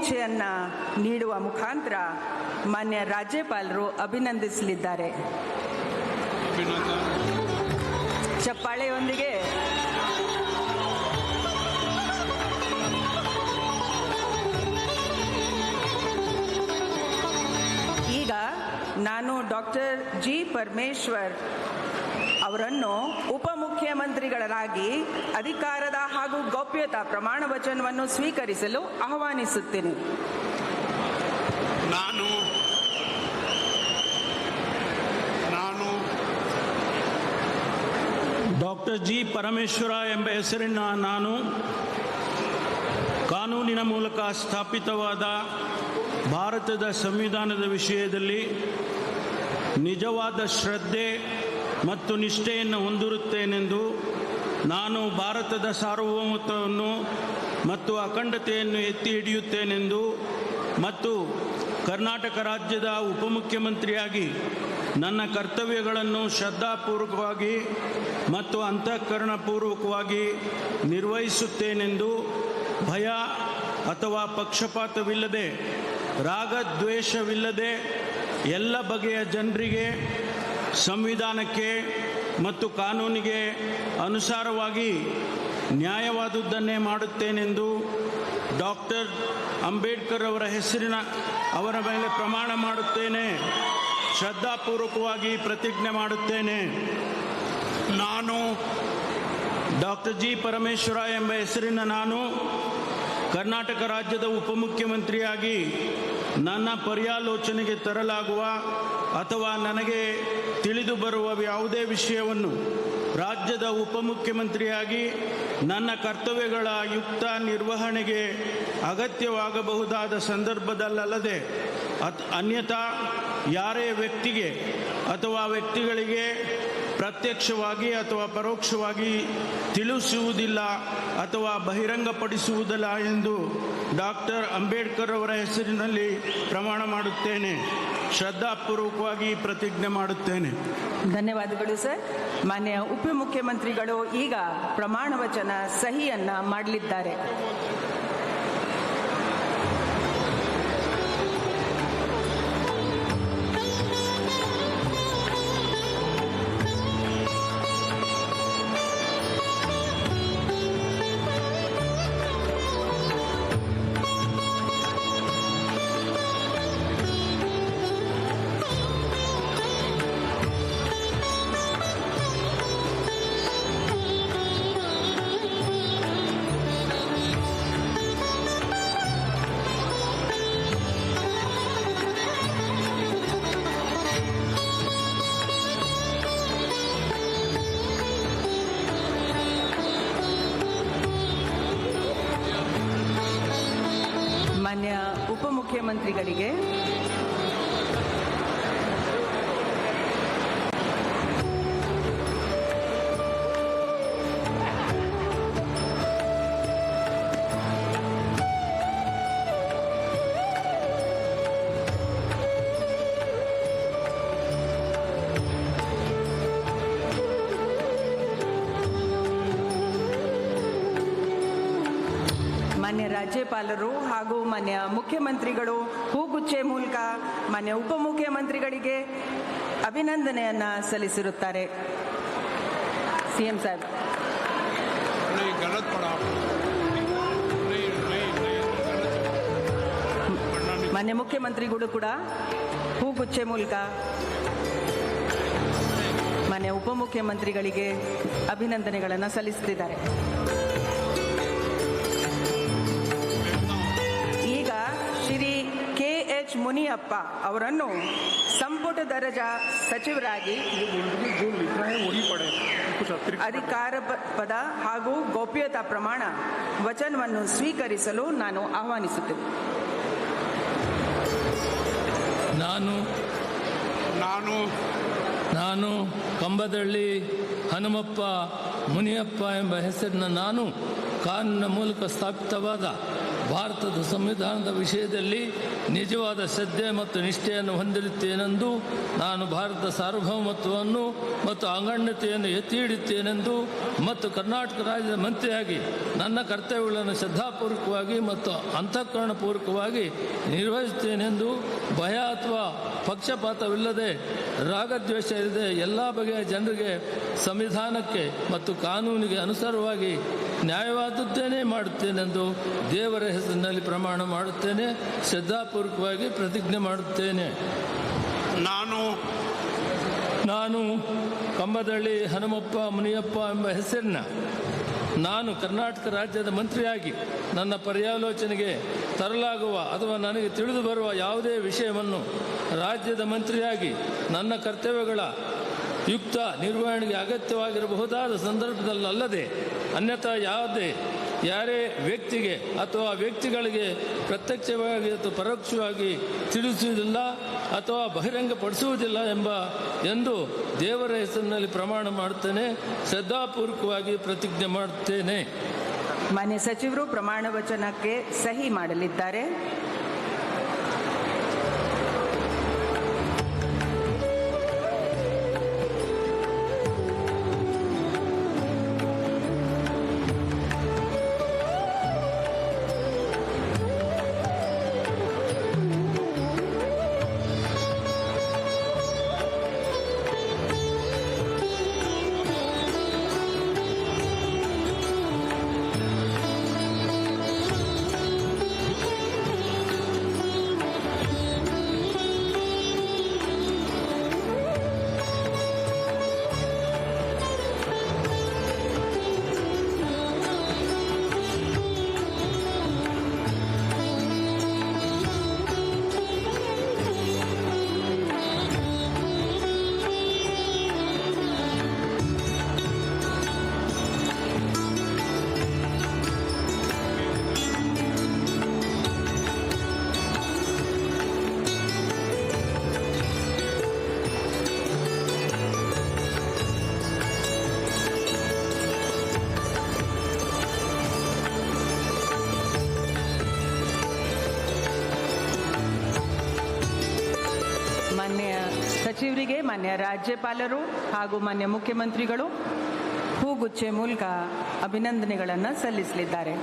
ಪೂಗುಚ್ಛೆಯನ್ನು ನೀಡುವ ಮುಖಾಂತರ ಮಾನ್ಯ ರಾಜ್ಯಪಾಲರು ಅಭಿನಂದಿಸಲಿದ್ದಾರೆ. ಚಪ್ಪಾಳೆಯೊಂದಿಗೆ ಈಗ ನಾನು ಡಾಕ್ಟರ್ ಜಿ ಪರಮೇಶ್ವರ್ ಅವರನ್ನು ಉಪಮುಖ್ಯಮಂತ್ರಿಗಳಾಗಿ ಅಧಿಕಾರದ ಹಾಗೂ ಗೌಪ್ಯತಾ ಪ್ರಮಾಣ ವಚನವನ್ನು ಸ್ವೀಕರಿಸಲು ಆಹ್ವಾನಿಸುತ್ತೇನೆ. ನಾನು ಡಾಕ್ಟರ್ ಜಿ ಪರಮೇಶ್ವರ ಎಂಬ ಹೆಸರಿನ ನಾನು ಕಾನೂನಿನ ಮೂಲಕ ಸ್ಥಾಪಿತವಾದ ಭಾರತದ ಸಂವಿಧಾನದ ವಿಷಯದಲ್ಲಿ ನಿಜವಾದ ಶ್ರದ್ಧೆ ಮತ್ತು ನಿಷ್ಠೆಯನ್ನು ಹೊಂದಿರುತ್ತೇನೆಂದು, ನಾನು ಭಾರತದ ಸಾರ್ವಭೌಮತ್ವವನ್ನು ಮತ್ತು ಅಖಂಡತೆಯನ್ನು ಎತ್ತಿ ಹಿಡಿಯುತ್ತೇನೆಂದು ಮತ್ತು ಕರ್ನಾಟಕ ರಾಜ್ಯದ ಉಪಮುಖ್ಯಮಂತ್ರಿಯಾಗಿ ನನ್ನ ಕರ್ತವ್ಯಗಳನ್ನು ಶ್ರದ್ಧಾಪೂರ್ವಕವಾಗಿ ಮತ್ತು ಅಂತಃಕರಣಪೂರ್ವಕವಾಗಿ ನಿರ್ವಹಿಸುತ್ತೇನೆಂದು ಭಯ ಅಥವಾ ಪಕ್ಷಪಾತವಿಲ್ಲದೆ, ರಾಗದ್ವೇಷವಿಲ್ಲದೆ ಎಲ್ಲ ಬಗೆಯ ಜನರಿಗೆ ಸಂವಿಧಾನಕ್ಕೆ ಮತ್ತು ಕಾನೂನಿಗೆ ಅನುಸಾರವಾಗಿ ನ್ಯಾಯವಾದುದನ್ನೇ ಮಾಡುತ್ತೇನೆಂದು ಡಾಕ್ಟರ್ ಅಂಬೇಡ್ಕರ್ ಅವರ ಮೇಲೆ ಪ್ರಮಾಣ ಮಾಡುತ್ತೇನೆ. ಶ್ರದ್ಧಾಪೂರ್ವಕವಾಗಿ ಪ್ರತಿಜ್ಞೆ ಮಾಡುತ್ತೇನೆ. ನಾನು ಡಾಕ್ಟರ್ ಜಿ ಪರಮೇಶ್ವರ ಎಂಬ ಹೆಸರಿನ ನಾನು ಕರ್ನಾಟಕ ರಾಜ್ಯದ ಉಪಮುಖ್ಯಮಂತ್ರಿಯಾಗಿ ನನ್ನ ಪರ್ಯಾಲೋಚನೆಗೆ ತರಲಾಗುವ ಅಥವಾ ನನಗೆ ತಿಳಿದು ಬರುವ ಯಾವುದೇ ವಿಷಯವನ್ನು ರಾಜ್ಯದ ಉಪಮುಖ್ಯಮಂತ್ರಿಯಾಗಿ ನನ್ನ ಕರ್ತವ್ಯಗಳ ಯುಕ್ತ ನಿರ್ವಹಣೆಗೆ ಅಗತ್ಯವಾಗಬಹುದಾದ ಸಂದರ್ಭದಲ್ಲದೆ ಅನ್ಯಥಾ ಯಾರೇ ವ್ಯಕ್ತಿಗೆ ಅಥವಾ ವ್ಯಕ್ತಿಗಳಿಗೆ ಪ್ರತ್ಯಕ್ಷವಾಗಿ ಅಥವಾ ಪರೋಕ್ಷವಾಗಿ ತಿಳಿಸುವುದಿಲ್ಲ ಅಥವಾ ಬಹಿರಂಗಪಡಿಸುವುದಿಲ್ಲ ಎಂದು ಡಾಕ್ಟರ್ ಅಂಬೇಡ್ಕರ್ ಅವರ ಹೆಸರಿನಲ್ಲಿ ಪ್ರಮಾಣ ಮಾಡುತ್ತೇನೆ. ಶ್ರದ್ಧಾಪೂರ್ವಕವಾಗಿ ಪ್ರತಿಜ್ಞೆ ಮಾಡುತ್ತೇನೆ. ಧನ್ಯವಾದಗಳು ಸರ್. ಮಾನ್ಯ ಉಪಮುಖ್ಯಮಂತ್ರಿಗಳು ಈಗ ಪ್ರಮಾಣ ವಚನ ಸಹಿಯನ್ನ ಮಾಡಲಿದ್ದಾರೆ. ಮಾನ್ಯ ಉಪಮುಖ್ಯಮಂತ್ರಿಗಳಿಗೆ ಮಾನ್ಯ ರಾಜ್ಯಪಾಲರು ಹಾಗೂ ಮಾನ್ಯ ಮುಖ್ಯಮಂತ್ರಿಗಳು ಹೂಗುಚ್ಛೆ ಮೂಲಕ ಮಾನ್ಯ ಉಪಮುಖ್ಯಮಂತ್ರಿಗಳಿಗೆ ಅಭಿನಂದನೆಯನ್ನ ಸಲ್ಲಿಸಿರುತ್ತಾರೆ. ಸಿಎಂ ಸಾಹೇಬ್. ಮಾನ್ಯ ಮುಖ್ಯಮಂತ್ರಿಗಳು ಕೂಡ ಹೂಗುಚ್ಛೆ ಮೂಲಕ ಮಾನ್ಯ ಉಪಮುಖ್ಯಮಂತ್ರಿಗಳಿಗೆ ಅಭಿನಂದನೆಗಳನ್ನು ಸಲ್ಲಿಸುತ್ತಿದ್ದಾರೆ. ಈಗ ಶ್ರೀ KH ಮುನಿಯಪ್ಪ ಅವರನ್ನು ಸಂಪುಟ ದರ್ಜಾ ಸಚಿವರಾಗಿ ಅಧಿಕಾರ ಪದ ಹಾಗೂ ಗೌಪ್ಯತಾ ಪ್ರಮಾಣ ವಚನವನ್ನು ಸ್ವೀಕರಿಸಲು ನಾನು ಆಹ್ವಾನಿಸುತ್ತೇನೆ. ನಾನು ಕಂಬದಳ್ಳಿ ಹನುಮಪ್ಪ ಮುನಿಯಪ್ಪ ಎಂಬ ಹೆಸರಿನ ನಾನು ಕಾನೂನಿನ ಮೂಲಕ ಸ್ಥಾಪಿತವಾದ ಭಾರತದ ಸಂವಿಧಾನದ ವಿಷಯದಲ್ಲಿ ನಿಜವಾದ ಶ್ರದ್ಧೆ ಮತ್ತು ನಿಷ್ಠೆಯನ್ನು ಹೊಂದಿರುತ್ತೇನೆಂದು, ನಾನು ಭಾರತದ ಸಾರ್ವಭೌಮತ್ವವನ್ನು ಮತ್ತು ಅಖಂಡತೆಯನ್ನು ಎತ್ತಿ ಹಿಡಿಯುತ್ತೇನೆಂದು ಮತ್ತು ಕರ್ನಾಟಕ ರಾಜ್ಯದ ಮಂತ್ರಿಯಾಗಿ ನನ್ನ ಕರ್ತವ್ಯಗಳನ್ನು ಶ್ರದ್ಧಾಪೂರ್ವಕವಾಗಿ ಮತ್ತು ಅಂತಃಕರಣಪೂರ್ವಕವಾಗಿ ನಿರ್ವಹಿಸುತ್ತೇನೆಂದು, ಭಯ ಅಥವಾ ಪಕ್ಷಪಾತವಿಲ್ಲದೆ ರಾಗದ್ವೇಷ ಇಲ್ಲದೆ ಎಲ್ಲ ಬಗೆಯ ಜನರಿಗೆ ಸಂವಿಧಾನಕ್ಕೆ ಮತ್ತು ಕಾನೂನಿಗೆ ಅನುಸಾರವಾಗಿ ನ್ಯಾಯವಾದದ್ದೇನೇ ಮಾಡುತ್ತೇನೆಂದು ದೇವರ ಹೆಸರಿನಲ್ಲಿ ಪ್ರಮಾಣ ಮಾಡುತ್ತೇನೆ. ಶ್ರದ್ಧಾಪೂರ್ವಕವಾಗಿ ಪ್ರತಿಜ್ಞೆ ಮಾಡುತ್ತೇನೆ. ನಾನು ಕಂಬದಳ್ಳಿ ಹನುಮಪ್ಪ ಮುನಿಯಪ್ಪ ಎಂಬ ಹೆಸರಿನ ನಾನು ಕರ್ನಾಟಕ ರಾಜ್ಯದ ಮಂತ್ರಿಯಾಗಿ ನನ್ನ ಪರ್ಯಾಲೋಚನೆಗೆ ತರಲಾಗುವ ಅಥವಾ ನನಗೆ ತಿಳಿದು ಬರುವ ಯಾವುದೇ ವಿಷಯವನ್ನು ರಾಜ್ಯದ ಮಂತ್ರಿಯಾಗಿ ನನ್ನ ಕರ್ತವ್ಯಗಳ ಯುಕ್ತ ನಿರ್ವಹಣೆಗೆ ಅಗತ್ಯವಾಗಿರಬಹುದಾದ ಸಂದರ್ಭದಲ್ಲದೆ ಅನ್ಯಥಾ ಯಾರೇ ವ್ಯಕ್ತಿಗೆ ಅಥವಾ ವ್ಯಕ್ತಿಗಳಿಗೆ ಪ್ರತ್ಯಕ್ಷವಾಗಿ ಅಥವಾ ಪರೋಕ್ಷವಾಗಿ ತಿಳಿಸುವುದಿಲ್ಲ ಅಥವಾ ಬಹಿರಂಗಪಡಿಸುವುದಿಲ್ಲ ಎಂದು ದೇವರ ಹೆಸರಿನಲ್ಲಿ ಪ್ರಮಾಣ ಮಾಡುತ್ತೇನೆ. ಶ್ರದ್ಧಾಪೂರ್ವಕವಾಗಿ ಪ್ರತಿಜ್ಞೆ ಮಾಡುತ್ತೇನೆ. ಮಾನ್ಯ ಸಚಿವರು ಪ್ರಮಾಣ ವಚನಕ್ಕೆ ಸಹಿ ಮಾಡಲಿದ್ದಾರೆ. ಮಾನ್ಯ ಸಚಿವರಿಗೆ ಮಾನ್ಯ ರಾಜ್ಯಪಾಲರು ಹಾಗೂ ಮಾನ್ಯ ಮುಖ್ಯಮಂತ್ರಿಗಳು ಹೂಗುಚ್ಚೆ ಮೂಲಕ ಅಭಿನಂದನೆಗಳನ್ನು ಸಲ್ಲಿಸಲಿದ್ದಾರೆ.